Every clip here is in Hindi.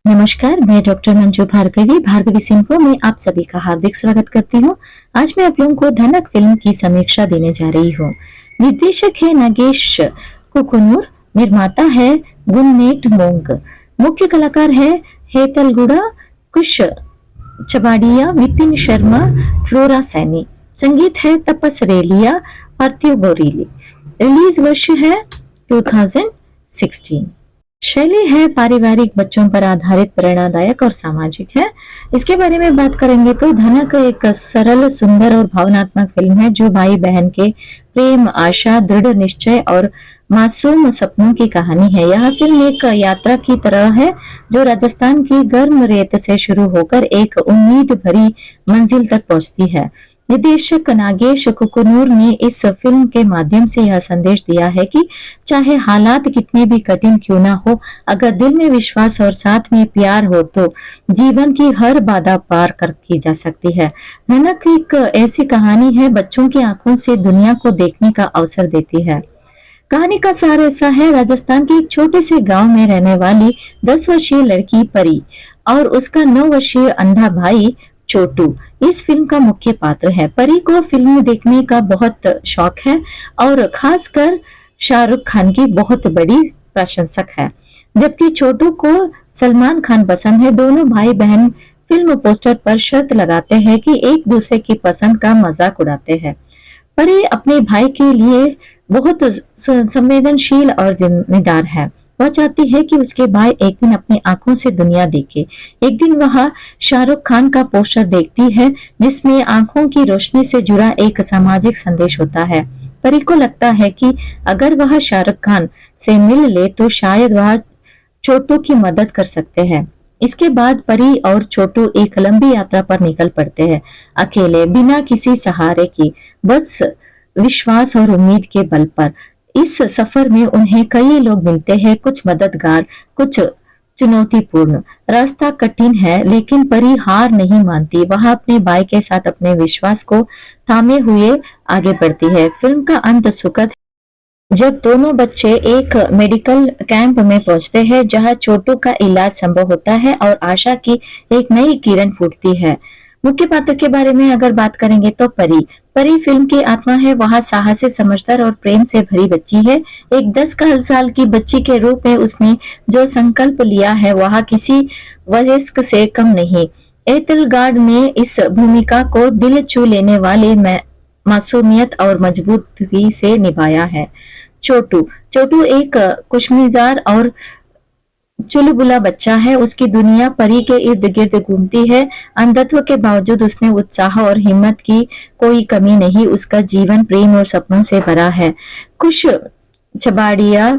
नमस्कार, मैं डॉक्टर मंजू भार्गवी भार्गवी सिंफो में आप सभी का हार्दिक स्वागत करती हूँ। आज मैं आप लोगों को धनक फिल्म की समीक्षा देने जा रही हूँ। निर्देशक है नागेश कुकुनूर, निर्माता है गुन्नेट मोंग, मुख्य कलाकार है हेतलगुड़ा, कुश चबाड़िया, विपिन शर्मा, फ्लोरा सैनी। संगीत है तपस रेलिया, पार्थिव बोरीली। रिलीज वर्ष है 2016। शैली है पारिवारिक, बच्चों पर आधारित, प्रेरणादायक और सामाजिक है। इसके बारे में बात करेंगे तो धनक एक सरल, सुंदर और भावनात्मक फिल्म है जो भाई बहन के प्रेम, आशा, दृढ़ निश्चय और मासूम सपनों की कहानी है। यह फिल्म एक यात्रा की तरह है जो राजस्थान की गर्म रेत से शुरू होकर एक उम्मीद भरी मंजिल तक पहुंचती है। निर्देशक नागेश कुकुनूर ने इस फिल्म के माध्यम से यह संदेश दिया है कि चाहे हालात कितने भी कठिन क्यों ना हो, अगर दिल में विश्वास और साथ में प्यार हो तो जीवन की हर बाधा पार कर की जा सकती है। धनक एक ऐसी कहानी है बच्चों की आंखों से दुनिया को देखने का अवसर देती है। कहानी का सार ऐसा है, राजस्थान के एक छोटे से गांव में रहने वाली 10 वर्षीय लड़की परी और उसका 9 वर्षीय अंधा भाई छोटू इस फिल्म का मुख्य पात्र है। परी को फिल्म देखने का बहुत शौक है और खासकर शाहरुख खान की बहुत बड़ी प्रशंसक है, जबकि छोटू को सलमान खान पसंद है। दोनों भाई बहन फिल्म पोस्टर पर शर्त लगाते हैं कि एक दूसरे की पसंद का मजाक उड़ाते हैं। परी अपने भाई के लिए बहुत संवेदनशील और जिम्मेदार है। वह चाहती है कि उसके भाई एक दिन अपनी आंखों से दुनिया देखे। एक दिन वह शाहरुख खान का पोस्टर देखती है जिसमें आंखों की रोशनी से जुड़ा एक सामाजिक संदेश होता है। परी को लगता है कि अगर वह शाहरुख खान से मिल ले तो शायद वह छोटू की मदद कर सकते हैं। इसके बाद परी और छोटू एक लंबी यात्रा पर निकल पड़ते हैं, अकेले, बिना किसी सहारे की, बस विश्वास और उम्मीद के बल पर। इस सफर में उन्हें कई लोग मिलते हैं, कुछ मददगार, कुछ चुनौतीपूर्ण। रास्ता कठिन है लेकिन परी हार नहीं मानती। वह अपने भाई के साथ अपने विश्वास को थामे हुए आगे बढ़ती है। फिल्म का अंत सुखद जब दोनों बच्चे एक मेडिकल कैंप में पहुंचते हैं जहां छोटू का इलाज संभव होता है और आशा की एक नई किरण फूटती है। मुख्य पात्र के बारे में अगर बात करेंगे तो परी फिल्म की आत्मा है। वह साहसी, समझदार और प्रेम से भरी बच्ची है। एक 10 साल की बच्ची के रूप में उसने जो संकल्प लिया है वह किसी वयस्क से कम नहीं। एतलगार्ड ने इस भूमिका को दिल छू लेने वाले मासूमियत और मजबूती से निभाया है। छोटू एक खुशमिजाज और चुलबुला बच्चा है। उसकी दुनिया परी के इर्द गिर्द घूमती है। अंधत्व के बावजूद उसने उत्साह और हिम्मत की कोई कमी नहीं। उसका जीवन प्रेम और सपनों से भरा है। कुश चबाड़िया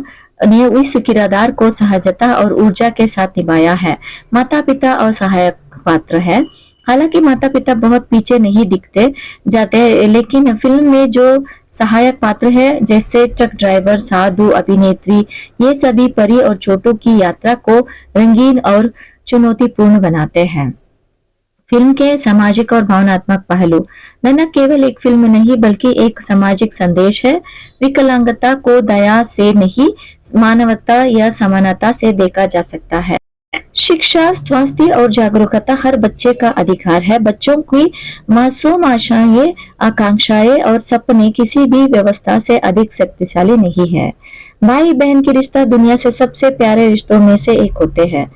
ने इस किरदार को सहजता और ऊर्जा के साथ निभाया है। माता पिता और सहायक पात्र है। हालांकि माता पिता बहुत पीछे नहीं दिखते जाते, लेकिन फिल्म में जो सहायक पात्र है जैसे ट्रक ड्राइवर, साधु, अभिनेत्री, ये सभी परी और छोटू की यात्रा को रंगीन और चुनौतीपूर्ण बनाते हैं। फिल्म के सामाजिक और भावनात्मक पहलू। धनक केवल एक फिल्म नहीं बल्कि एक सामाजिक संदेश है। विकलांगता को दया से नहीं, मानवता या समानता से देखा जा सकता है। शिक्षा, स्वास्थ्य और जागरूकता हर बच्चे का अधिकार है। बच्चों की मासूम आशाएं, आकांक्षाएं और सपने किसी भी व्यवस्था से अधिक शक्तिशाली नहीं है। भाई बहन की रिश्ता दुनिया से सबसे प्यारे रिश्तों में से एक होते हैं।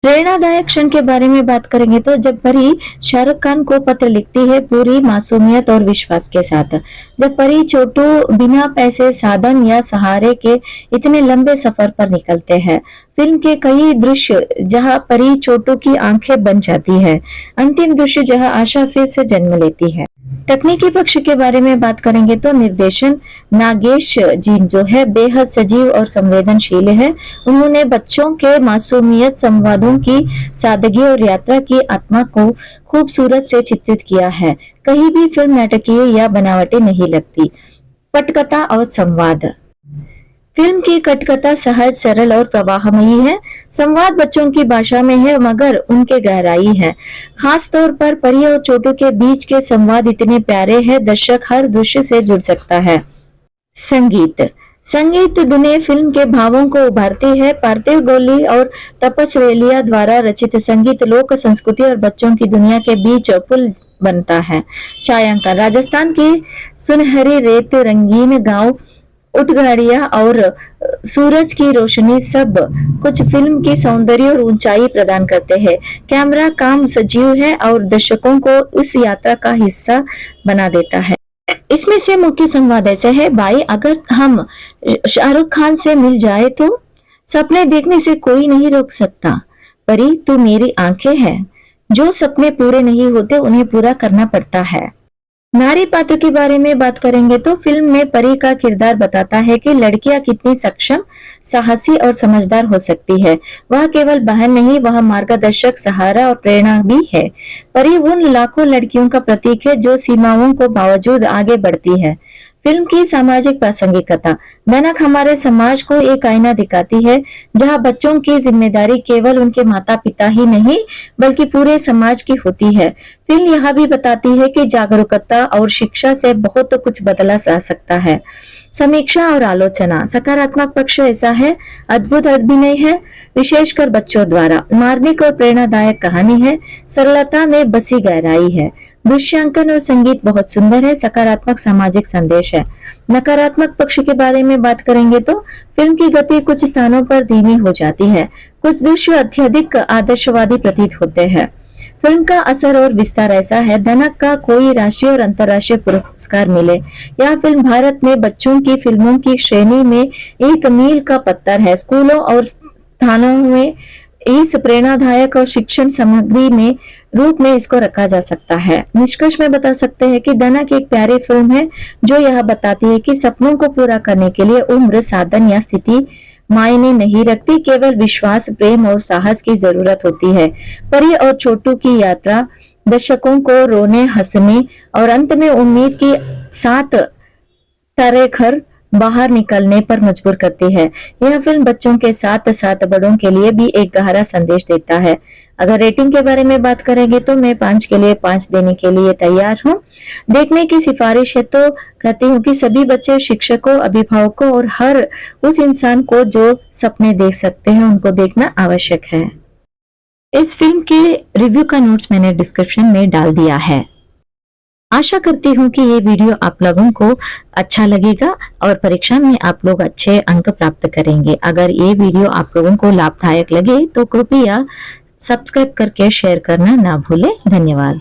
प्रेरणादायक क्षण के बारे में बात करेंगे तो जब परी शाहरुख खान को पत्र लिखती है पूरी मासूमियत और विश्वास के साथ, जब परी छोटू बिना पैसे, साधन या सहारे के इतने लंबे सफर पर निकलते हैं। फिल्म के कई दृश्य जहां परी छोटू की आंखें बन जाती है, अंतिम दृश्य जहां आशा फिर से जन्म लेती है। तकनीकी पक्ष के बारे में बात करेंगे तो निर्देशन नागेश जी जो है बेहद सजीव और संवेदनशील है। उन्होंने बच्चों के मासूमियत, संवादों की सादगी और यात्रा की आत्मा को खूबसूरत से चित्रित किया है। कहीं भी फिल्म नाटकीय या बनावटी नहीं लगती। पटकथा और संवाद। फिल्म की कटकथा सहज, सरल और प्रवाहमयी है। संवाद बच्चों की भाषा में है मगर उनके गहराई है। खास तौर पर परी और छोटू के बीच के संवाद इतने प्यारे हैं, दर्शक हर दृश्य से जुड़ सकता है। संगीत संगीत धुनें फिल्म के भावों को उभारती है। पार्थिव गोली और तपस रेलिया द्वारा रचित संगीत लोक संस्कृति और बच्चों की दुनिया के बीच पुल बनता है। छायांकन राजस्थान की सुनहरी रेत, रंगीन गांव, ऊँटगाड़ियाँ और सूरज की रोशनी सब कुछ फिल्म की सौंदर्य और ऊंचाई प्रदान करते हैं। कैमरा काम सजीव है और दर्शकों को उस यात्रा का हिस्सा बना देता है। इसमें से मुख्य संवाद ऐसे है, भाई अगर हम शाहरुख खान से मिल जाए तो सपने देखने से कोई नहीं रोक सकता। परी तू मेरी आंखें हैं, जो सपने पूरे नहीं होते उन्हें पूरा करना पड़ता है। नारी पात्र के बारे में बात करेंगे तो फिल्म में परी का किरदार बताता है कि लड़कियां कितनी सक्षम, साहसी और समझदार हो सकती है। वह केवल बहन नहीं, वह मार्गदर्शक, सहारा और प्रेरणा भी है। परी उन लाखों लड़कियों का प्रतीक है जो सीमाओं को बावजूद आगे बढ़ती है। फिल्म की सामाजिक प्रासंगिकता धनक हमारे समाज को एक आईना दिखाती है, जहां बच्चों की जिम्मेदारी केवल उनके माता पिता ही नहीं बल्कि पूरे समाज की होती है। फिल्म यह भी बताती है कि जागरूकता और शिक्षा से बहुत कुछ बदला जा सकता है। समीक्षा और आलोचना सकारात्मक पक्ष ऐसा है, अद्भुत अभिनय है, विशेषकर बच्चों द्वारा, मार्मिक और प्रेरणादायक कहानी है, सरलता में बसी गहराई है, दृश्यांकन और संगीत बहुत सुंदर है, सकारात्मक सामाजिक संदेश है। नकारात्मक पक्ष के बारे में बात करेंगे तो फिल्म की गति कुछ स्थानों पर धीमी हो जाती है, कुछ दृश्य अत्यधिक आदर्शवादी प्रतीत होते हैं। फिल्म का असर और विस्तार ऐसा है, धनक का कोई राष्ट्रीय और अंतर्राष्ट्रीय पुरस्कार मिले। यह फिल्म भारत में बच्चों की फिल्मों की श्रेणी में एक मील का पत्थर है। स्कूलों और स्थानों में इस प्रेरणादायक और शिक्षण सामग्री में रूप में इसको रखा जा सकता है। निष्कर्ष में बता सकते हैं कि धनक एक प्यारी फिल्म है जो यह बताती है कि सपनों को पूरा करने के लिए उम्र, साधन या स्थिति मायने नहीं रखती, केवल विश्वास, प्रेम और साहस की जरूरत होती है। परी और छोटू की यात्रा दर्शकों को रोने, हंसने और अंत में उम्मीद के साथ तरह बाहर निकलने पर मजबूर करती है। यह फिल्म बच्चों के साथ साथ बड़ों के लिए भी एक गहरा संदेश देता है। अगर रेटिंग के बारे में बात करेंगे तो मैं 5 के लिए 5 देने के लिए तैयार हूँ। देखने की सिफारिश है तो कहती हूँ कि सभी बच्चे, शिक्षकों, अभिभावकों और हर उस इंसान को जो सपने देख सकते हैं उनको देखना आवश्यक है। इस फिल्म के रिव्यू का नोट्स मैंने डिस्क्रिप्शन में डाल दिया है। आशा करती हूँ कि ये वीडियो आप लोगों को अच्छा लगेगा और परीक्षा में आप लोग अच्छे अंक प्राप्त करेंगे। अगर ये वीडियो आप लोगों को लाभदायक लगे तो कृपया सब्सक्राइब करके शेयर करना ना भूलें। धन्यवाद।